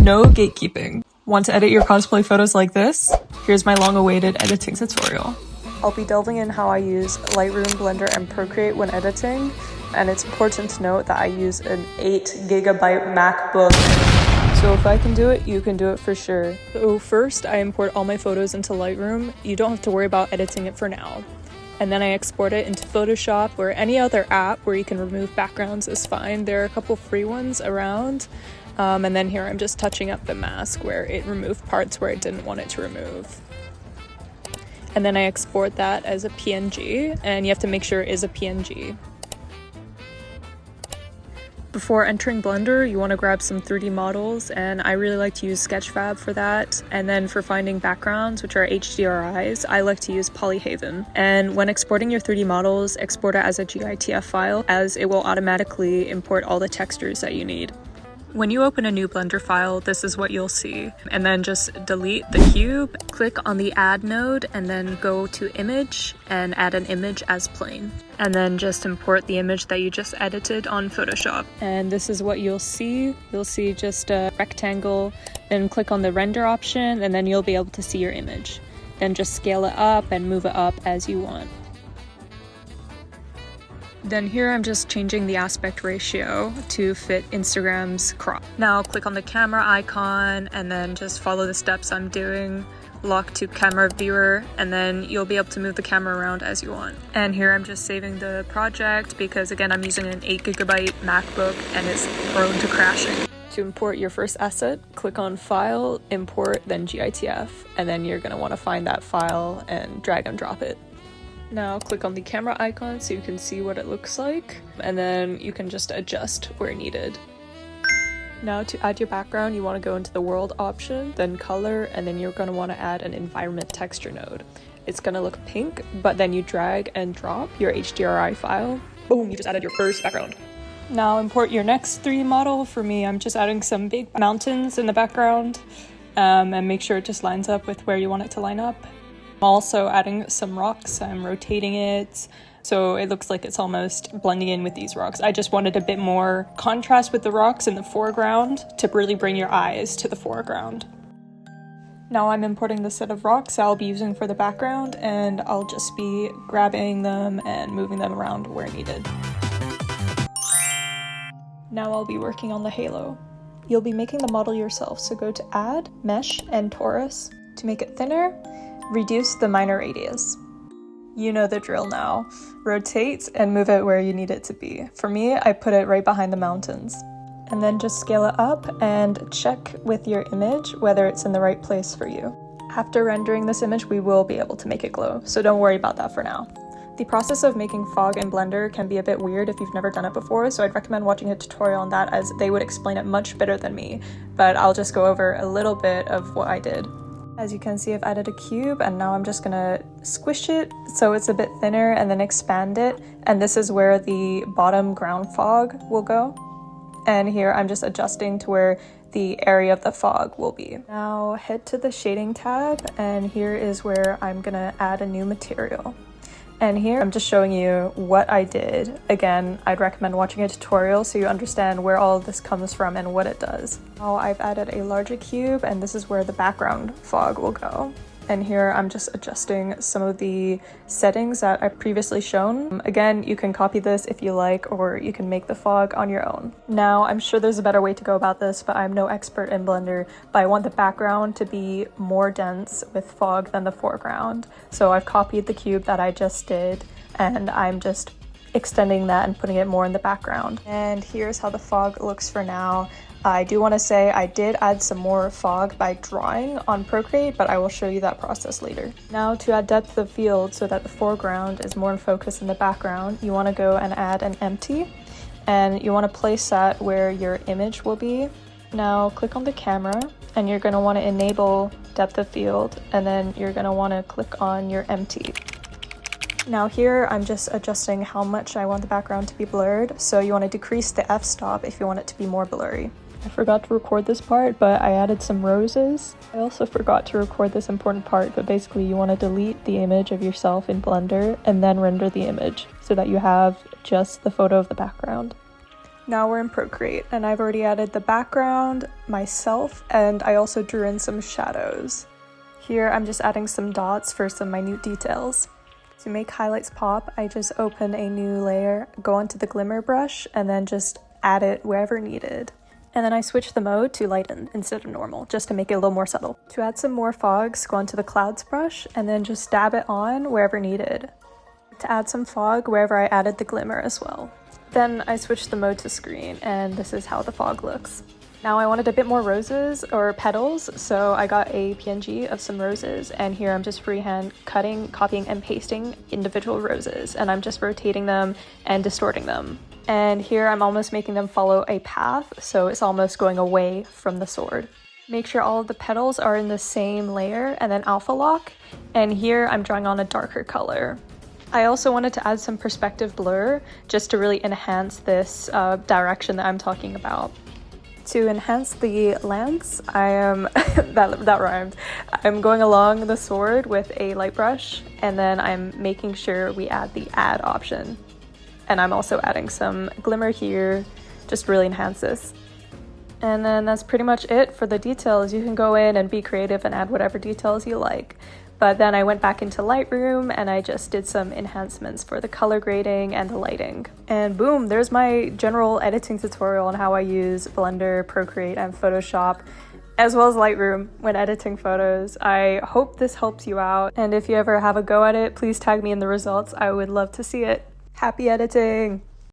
No gatekeeping. Want to edit your cosplay photos like this? Here's my long-awaited editing tutorial. I'll be delving in how I use Lightroom, Blender, and Procreate when editing, and it's important to note that I use an 8GB MacBook. So if I can do it, you can do it for sure. So first, I import all my photos into Lightroom. You don't have to worry about editing it for now. And then I export it into Photoshop or any other app where you can remove backgrounds is fine. There are a couple free ones around. And then here I'm just touching up the mask where it removed parts where I didn't want it to remove. And then I export that as a PNG, and you have to make sure it is a PNG. Before entering Blender, you want to grab some 3D models, and I really like to use Sketchfab for that. And then for finding backgrounds, which are HDRIs, I like to use Polyhaven. And when exporting your 3D models, export it as a GITF file, as it will automatically import all the textures that you need. When you open a new Blender file, this is what you'll see. And then just delete the cube, click on the add node, and then go to image and add an image as plane. And then just import the image that you just edited on Photoshop. And this is what you'll see. You'll see just a rectangle, then click on the render option, and then you'll be able to see your image. Then just scale it up and move it up as you want. Then here I'm just changing the aspect ratio to fit Instagram's crop. Now click on the camera icon and then just follow the steps I'm doing. Lock to camera viewer, and then you'll be able to move the camera around as you want. And here I'm just saving the project because again I'm using an 8GB MacBook and it's prone to crashing. To import your first asset, click on File, Import, then GITF, and then you're going to want to find that file and drag and drop it. Now click on the camera icon so you can see what it looks like, and then you can just adjust where needed. Now to add your background, you want to go into the world option, then color, and then you're going to want to add an environment texture node. It's going to look pink, but then you drag and drop your HDRI file. Boom, you just added your first background. Now import your next 3D model. For me, I'm just adding some big mountains in the background, and make sure it just lines up with where you want it to line up. I'm also adding some rocks. I'm rotating it so it looks like it's almost blending in with these rocks. I just wanted a bit more contrast with the rocks in the foreground to really bring your eyes to the foreground. Now I'm importing the set of rocks I'll be using for the background, and I'll just be grabbing them and moving them around where needed. Now I'll be working on the halo. You'll be making the model yourself, so go to Add, Mesh, and Torus. To make it thinner, reduce the minor radius. You know the drill now. Rotate and move it where you need it to be. For me, I put it right behind the mountains. And then just scale it up and check with your image whether it's in the right place for you. After rendering this image, we will be able to make it glow, so don't worry about that for now. The process of making fog in Blender can be a bit weird if you've never done it before, so I'd recommend watching a tutorial on that as they would explain it much better than me, but I'll just go over a little bit of what I did. As you can see, I've added a cube, and now I'm just gonna squish it so it's a bit thinner and then expand it. And this is where the bottom ground fog will go. And here I'm just adjusting to where the area of the fog will be. Now head to the shading tab, and here is where I'm gonna add a new material. And here I'm just showing you what I did. Again, I'd recommend watching a tutorial so you understand where all of this comes from and what it does. Now I've added a larger cube, and this is where the background fog will go. And here I'm just adjusting some of the settings that I've previously shown. Again, you can copy this if you like, or you can make the fog on your own. Now, I'm sure there's a better way to go about this, but I'm no expert in Blender, but I want the background to be more dense with fog than the foreground. So I've copied the cube that I just did, and I'm just extending that and putting it more in the background. And here's how the fog looks for now. I do want to say I did add some more fog by drawing on Procreate, but I will show you that process later. Now to add depth of field so that the foreground is more in focus than the background, you want to go and add an empty, and you want to place that where your image will be. Now click on the camera, and you're going to want to enable depth of field, and then you're going to want to click on your empty. Now here I'm just adjusting how much I want the background to be blurred, so you want to decrease the f-stop if you want it to be more blurry. I forgot to record this part, but I added some roses. I also forgot to record this important part, but basically you want to delete the image of yourself in Blender and then render the image so that you have just the photo of the background. Now we're in Procreate, and I've already added the background, myself, and I also drew in some shadows. Here I'm just adding some dots for some minute details. To make highlights pop, I just open a new layer, go onto the glimmer brush, and then just add it wherever needed. And then I switch the mode to lighten instead of normal, just to make it a little more subtle. To add some more fogs, go onto the clouds brush, and then just dab it on wherever needed. To add some fog wherever I added the glimmer as well. Then I switched the mode to screen, and this is how the fog looks. Now I wanted a bit more roses or petals, so I got a PNG of some roses, and here I'm just freehand cutting, copying, and pasting individual roses, and I'm just rotating them and distorting them. And here I'm almost making them follow a path, so it's almost going away from the sword. Make sure all of the petals are in the same layer, and then alpha lock, and here I'm drawing on a darker color. I also wanted to add some perspective blur, just to really enhance this direction that I'm talking about. To enhance the lens, I am, that rhymed, I'm going along the sword with a light brush, and then I'm making sure we add the add option. And I'm also adding some glimmer here, just really enhance this. And then that's pretty much it for the details. You can go in and be creative and add whatever details you like. But then I went back into Lightroom and I just did some enhancements for the color grading and the lighting. And boom, there's my general editing tutorial on how I use Blender, Procreate, and Photoshop, as well as Lightroom when editing photos. I hope this helps you out. And if you ever have a go at it, please tag me in the results. I would love to see it. Happy editing!